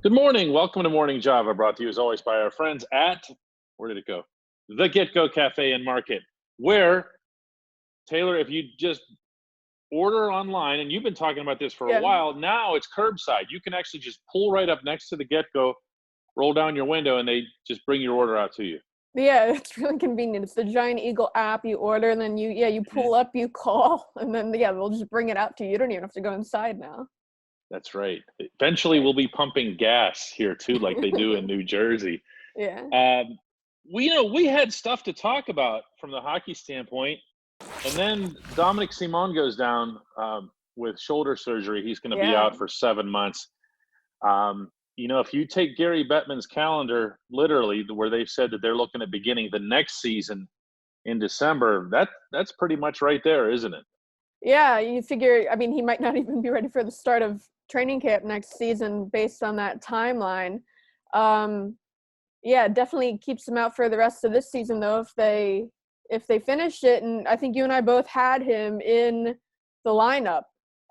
Good morning. Welcome to Morning Java, brought to you as always by our friends at, where did it go? The Get Go Cafe and Market, where, Taylor, if you just order online, and you've been talking about this for a Yeah. while, now it's curbside. You can actually just pull right up next to the Get Go, roll down your window, and they just bring your order out to you. Yeah, it's really convenient. It's the Giant Eagle app. You order, and then you pull up, you call, and then they'll just bring it out to you. You don't even have to go inside now. That's right. Eventually, we'll be pumping gas here too, like they do in New Jersey. Yeah. We had stuff to talk about from the hockey standpoint. And then Dominic Simon goes down with shoulder surgery. He's going to be Yeah. out for 7 months. If you take Gary Bettman's calendar, literally, where they've said that they're looking at beginning the next season in December, that's pretty much right there, isn't it? Yeah, you figure, he might not even be ready for the start of training camp next season based on that timeline. Yeah, definitely keeps him out for the rest of this season, though, if they finish it. And I think you and I both had him in the lineup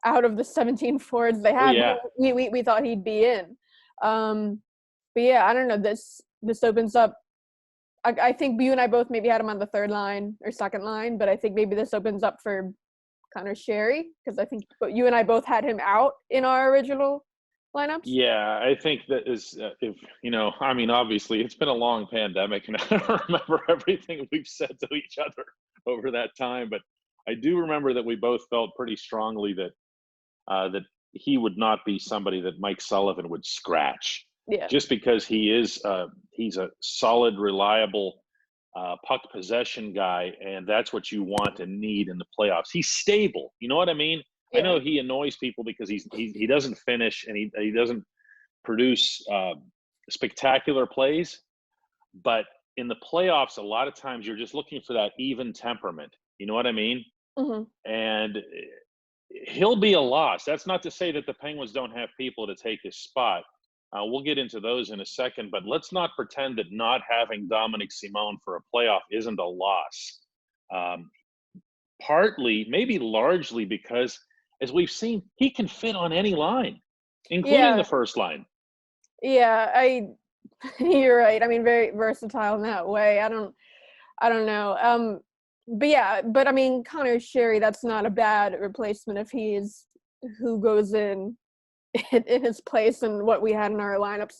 out of the 17 forwards they had. Yeah. We thought he'd be in. But yeah, I don't know. This opens up. I think you and I both maybe had him on the third line or second line, but I think maybe this opens up for Connor Sherry, because I think you and I both had him out in our original lineups. Yeah, I think that is, obviously it's been a long pandemic, and I don't remember everything we've said to each other over that time, but I do remember that we both felt pretty strongly that he would not be somebody that Mike Sullivan would scratch. Yeah. Just because he's a solid, reliable puck possession guy, and that's what you want and need in the playoffs. He's stable. You know what I mean? Yeah. I know he annoys people because he doesn't finish, and he doesn't produce spectacular plays. But in the playoffs, a lot of times you're just looking for that even temperament. You know what I mean? Mm-hmm. And he'll be a loss. That's not to say that the Penguins don't have people to take his spot. We'll get into those in a second, but let's not pretend that not having Dominic Simon for a playoff isn't a loss. Partly, maybe largely, because as we've seen, he can fit on any line, including the first line. Yeah, you're right. Very versatile in that way. I don't know. But Connor Sherry, that's not a bad replacement if he's who goes in his place and what we had in our lineups.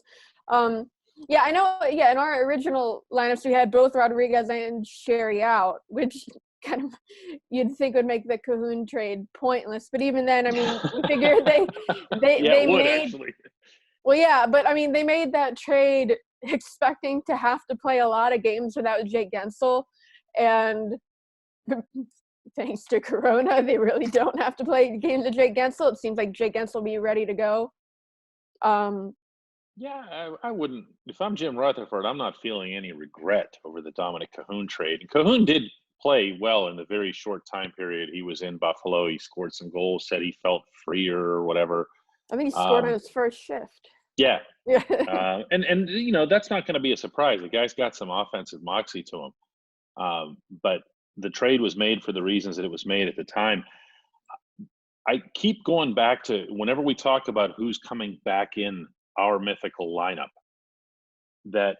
Yeah, I know. Yeah, in our original lineups, we had both Rodriguez and Sherry out, which kind of you'd think would make the Cahoon trade pointless. But even then, we figured they made. Actually. Well, yeah, but they made that trade expecting to have to play a lot of games without Jake Gensel, and thanks to Corona, they really don't have to play games with Jake Gensel. It seems like Jake Gensel will be ready to go. Yeah, I wouldn't. If I'm Jim Rutherford, I'm not feeling any regret over the Dominic Cahoon trade. And Cahoon did play well in the very short time period he was in Buffalo. He scored some goals, said he felt freer or whatever. I think he scored on his first shift. Yeah. And that's not going to be a surprise. The guy's got some offensive moxie to him. But the trade was made for the reasons that it was made at the time. I keep going back to whenever we talk about who's coming back in our mythical lineup, that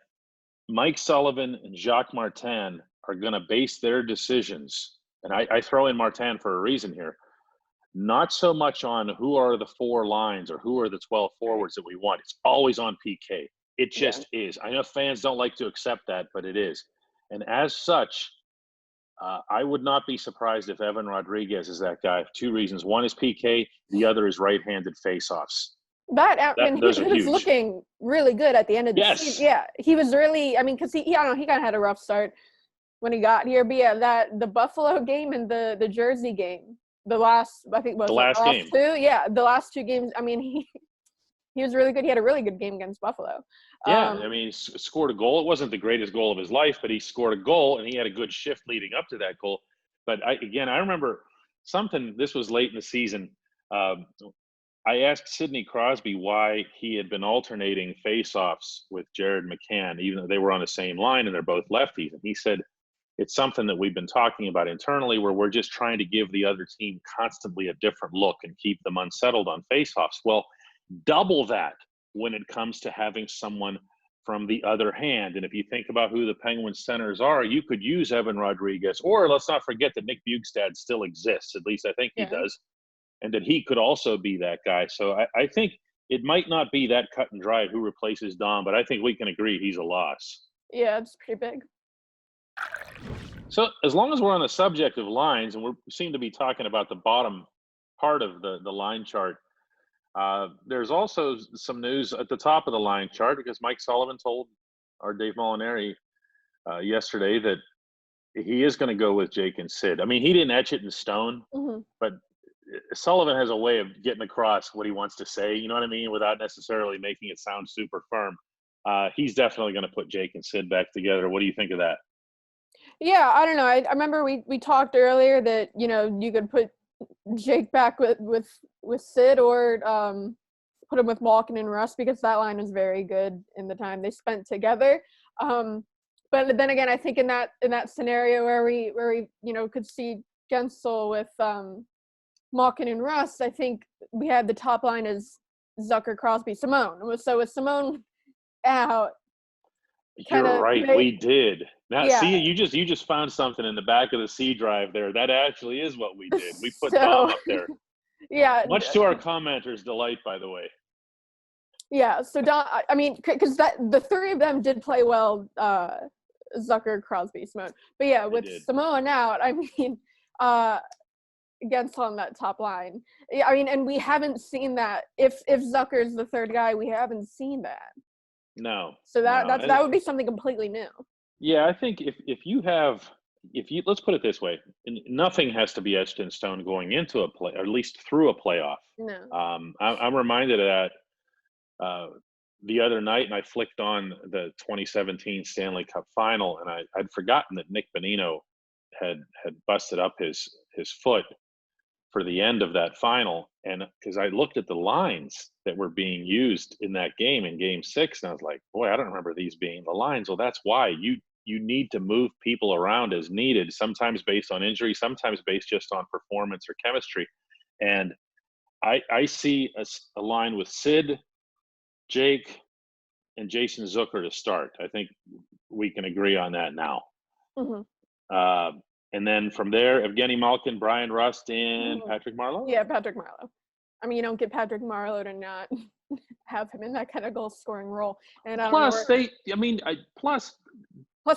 Mike Sullivan and Jacques Martin are going to base their decisions, and I throw in Martin for a reason here, not so much on who are the four lines or who are the 12 forwards that we want. It's always on PK. It just is. I know fans don't like to accept that, but it is. And as such, I would not be surprised if Evan Rodriguez is that guy. Two reasons. One is PK. The other is right-handed faceoffs. He was looking really good at the end of the season. Yeah, he was really. Because he kind of had a rough start when he got here. But yeah, the Buffalo game and the Jersey game, the last game. The last two games. He was really good. He had a really good game against Buffalo. Yeah, he scored a goal. It wasn't the greatest goal of his life, but he scored a goal, and he had a good shift leading up to that goal. But I remember something. This was late in the season. I asked Sidney Crosby why he had been alternating faceoffs with Jared McCann, even though they were on the same line and they're both lefties. And he said, it's something that we've been talking about internally where we're just trying to give the other team constantly a different look and keep them unsettled on faceoffs. Well, double that when it comes to having someone from the other hand. And if you think about who the Penguins centers are, you could use Evan Rodriguez, or let's not forget that Nick Bjugstad still exists. At least I think he Yeah. does. And that he could also be that guy. So I think it might not be that cut and dry who replaces Dom, but I think we can agree he's a loss. Yeah, it's pretty big. So as long as we're on the subject of lines, and we seem to be talking about the bottom part of the line chart, there's also some news at the top of the line chart because Mike Sullivan told our Dave Molinari yesterday that he is going to go with Jake and Sid. I mean, he didn't etch it in stone, but Sullivan has a way of getting across what he wants to say, you know what I mean, without necessarily making it sound super firm. He's definitely going to put Jake and Sid back together. What do you think of that? Yeah, I don't know. I remember we talked earlier that, you know, you could put Jake back with Sid, or put him with Malkin and Russ, because that line was very good in the time they spent together. But then again, I think in that scenario where we you know could see Gensel with Malkin and Russ, I think we had the top line as Zucker, Crosby, Simone. So with Simone out, You're right. We did. Now, yeah. see, you just found something in the back of the C drive there. That actually is what we did. We put So, Dom up there. Yeah. Much to our commenters' delight, by the way. Yeah. So Dom, I mean, because the three of them did play well. Zucker, Crosby, Simone. But yeah, with Simone out, I mean, against on that top line. Yeah, I mean, and we haven't seen that. If Zucker's the third guy, we haven't seen that. No. So that would be something completely new. Yeah, I think if you let's put it this way, nothing has to be etched in stone going into a play, or at least through a playoff. No. I'm reminded of that the other night, and I flicked on the 2017 Stanley Cup Final, and I'd forgotten that Nick Bonino had busted up his foot for the end of that final, and because I looked at the lines that were being used in that game, in Game 6, and I was like, boy, I don't remember these being the lines. Well, that's why you need to move people around as needed, sometimes based on injury, sometimes based just on performance or chemistry. And I see a line with Sid, Jake, and Jason Zucker to start. I think we can agree on that now. And then from there, Evgeny Malkin, Brian Rust, and Patrick Marleau? Yeah, Patrick Marleau. I mean, you don't get Patrick Marleau to not have him in that kind of goal-scoring role. And plus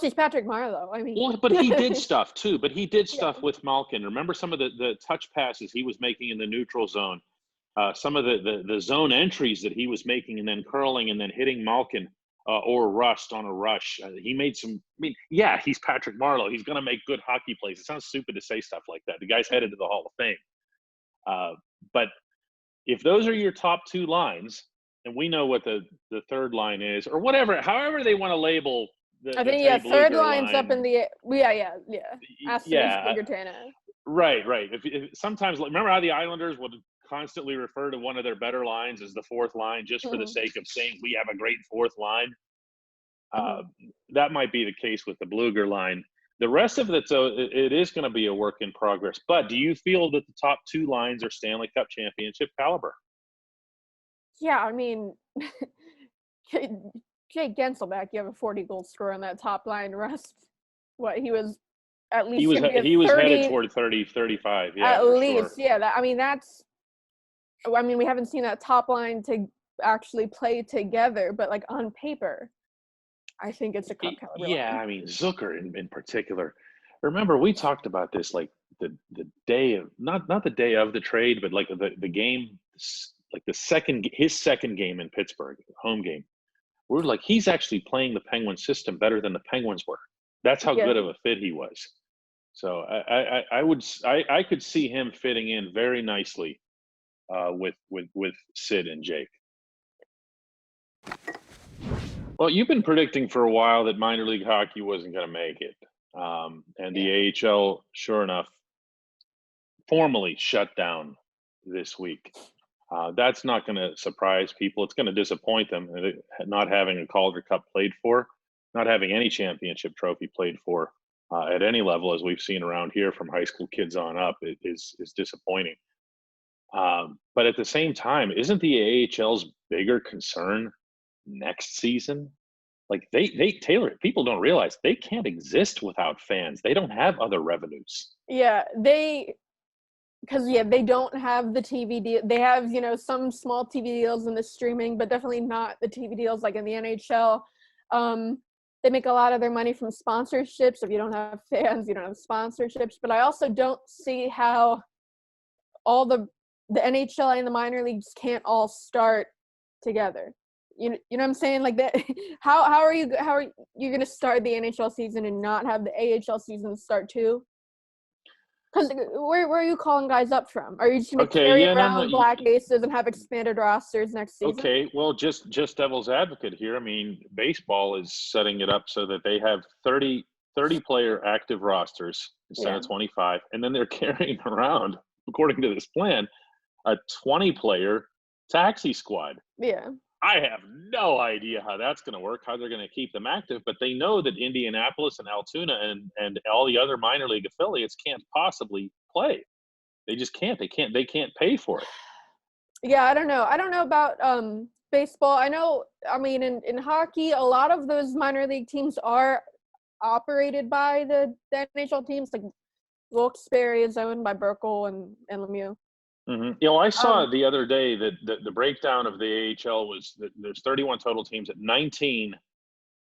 he's Patrick Marleau. I mean, well, but he did stuff too. But he did stuff with Malkin. Remember some of the touch passes he was making in the neutral zone, some of the zone entries that he was making, and then curling and then hitting Malkin or Rust on a rush. He made some. I mean, yeah, he's Patrick Marleau. He's going to make good hockey plays. It sounds stupid to say stuff like that. The guy's headed to the Hall of Fame. But if those are your top two lines, and we know what the third line is, or whatever, however they want to label. I think third line's line. Up in the Right. If sometimes, remember how the Islanders would constantly refer to one of their better lines as the fourth line, just for the sake of saying we have a great fourth line. That might be the case with the Bluger line. The rest of it, so it is going to be a work in progress. But do you feel that the top two lines are Stanley Cup championship caliber? Yeah, I mean, Jake Genselback, you have a 40-goal scorer on that top line. Rust, he was at least he was headed toward 30, 35. Yeah, at least, sure. yeah. We haven't seen that top line to actually play together, but like on paper, I think it's a cup caliber. Yeah, I mean, Zucker in particular. Remember, we talked about this like the day of not the day of the trade, but like the game, like his second game in Pittsburgh, home game. We were like, he's actually playing the Penguin system better than the Penguins were. That's how good of a fit he was. So I could see him fitting in very nicely with Sid and Jake. Well, you've been predicting for a while that minor league hockey wasn't going to make it, and the AHL, sure enough, formally shut down this week. That's not going to surprise people. It's going to disappoint them not having a Calder Cup played for, not having any championship trophy played for at any level, as we've seen around here from high school kids on up. It is disappointing. But at the same time, isn't the AHL's bigger concern next season. Like they tailor it. People don't realize they can't exist without fans. They don't have other revenues. Yeah, because they don't have the TV deal. They have, some small TV deals in the streaming, but definitely not the TV deals like in the NHL. They make a lot of their money from sponsorships. If you don't have fans, you don't have sponsorships. But I also don't see how all the NHL and the minor leagues can't all start together. You know what I'm saying? Like that. How are you going to start the NHL season and not have the AHL season start too? Because where are you calling guys up from? Are you just going to carry around Black Aces and have expanded rosters next season? Okay, well, just devil's advocate here. I mean, baseball is setting it up so that they have 30 player active rosters instead of 25, and then they're carrying around, according to this plan, a 20 player taxi squad. Yeah. I have no idea how that's going to work, how they're going to keep them active, but they know that Indianapolis and Altoona and all the other minor league affiliates can't possibly play. They just can't. They can't pay for it. Yeah, I don't know. I don't know about baseball. I mean, in hockey, a lot of those minor league teams are operated by the NHL teams. Like Wilkes-Barre is owned by Burkle and Lemieux. Mm-hmm. I saw the other day that the breakdown of the AHL was that there's 31 total teams, that 19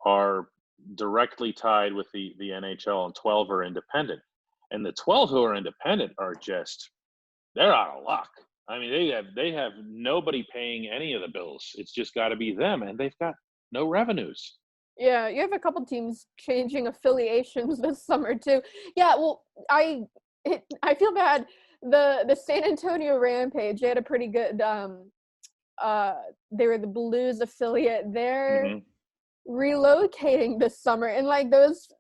are directly tied with the NHL and 12 are independent. And the 12 who are independent are they're out of luck. I mean, they have nobody paying any of the bills. It's just got to be them, and they've got no revenues. Yeah, you have a couple teams changing affiliations this summer too. Yeah, well, I feel bad. The San Antonio Rampage, they had a pretty good they were the Blues affiliate. They're relocating this summer, and like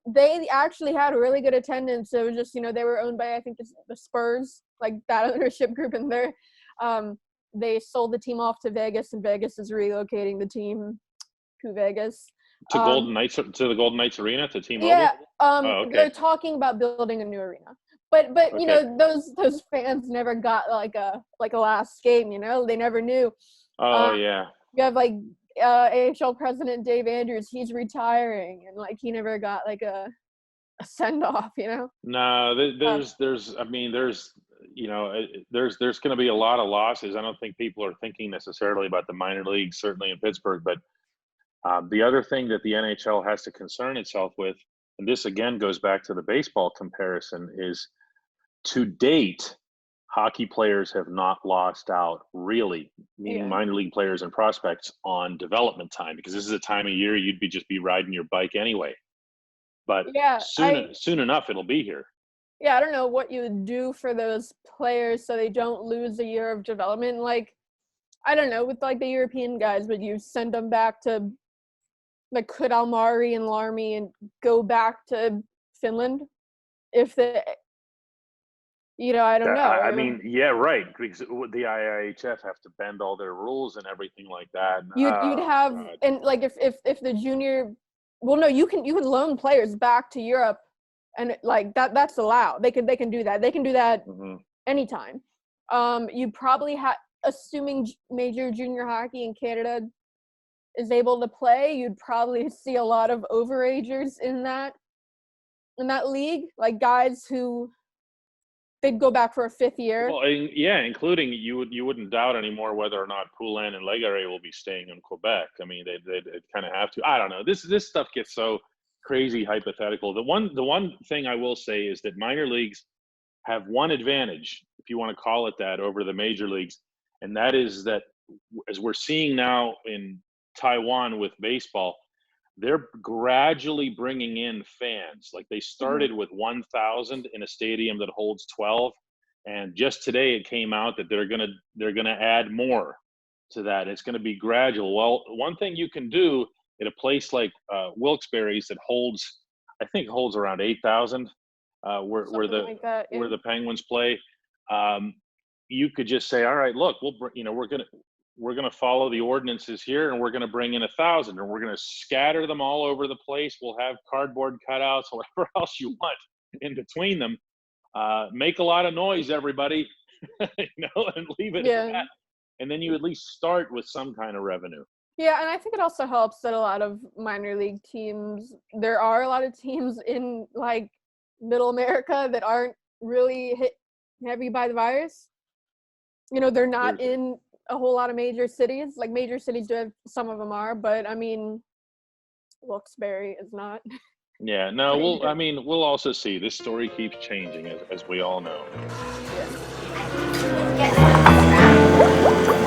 they actually had really good attendance. It was just, they were owned by, I think, the Spurs, like that ownership group, and they sold the team off to Vegas, and Vegas is relocating the team to Vegas. To the Golden Knights Arena, to T-Mobile? Yeah, okay. They're talking about building a new arena. But okay. Those fans never got like a last game, they never knew. Oh yeah. You have like AHL president Dave Andrews, he's retiring, and like he never got like a send off, No, there's going to be a lot of losses. I don't think people are thinking necessarily about the minor leagues, certainly in Pittsburgh, but the other thing that the NHL has to concern itself with, and this again goes back to the baseball comparison, is to date, hockey players have not lost out, really, meaning minor league players and prospects, on development time, because this is a time of year you'd just be riding your bike anyway. But soon enough, it'll be here. Yeah, I don't know what you would do for those players so they don't lose a year of development. Like, I don't know, with like the European guys, would you send them back to like Kudalmari and Larmy and go back to Finland if I don't know. I mean, yeah, right. Because the IIHF have to bend all their rules and everything like that. You'd have God. And like if the junior, well, no, you can loan players back to Europe, and like that's allowed. They can do that. They can do that anytime. You probably assuming major junior hockey in Canada is able to play, you'd probably see a lot of overagers in that league, like guys who they'd go back for a fifth year. Well, yeah, including you wouldn't doubt anymore whether or not Poulin and Legare will be staying in Quebec. I mean, they'd kind of have to. I don't know. This stuff gets so crazy hypothetical. The one thing I will say is that minor leagues have one advantage, if you want to call it that, over the major leagues, and that is that, as we're seeing now in Taiwan with baseball, they're gradually bringing in fans. Like they started with 1,000 in a stadium that holds 12, and just today it came out that they're gonna add more to that. It's going to be gradual. Well, one thing you can do at a place like Wilkes-Barre's that I think holds around 8,000, where the Penguins play. You could just say, all right, look, we're going to follow the ordinances here, and we're going to bring in 1,000, and we're going to scatter them all over the place. We'll have cardboard cutouts, whatever else you want in between them. Make a lot of noise, everybody, and leave it at that. and then you at least start with some kind of revenue. Yeah, and I think it also helps that a lot of minor league teams, there are a lot of teams in like middle America that aren't really hit heavy by the virus. You know, they're not in a whole lot of major cities. Like major cities do have, some of them are, but I mean, Wilkes-Barre is not. Yeah, no, we'll also see. This story keeps changing, as we all know. Yeah.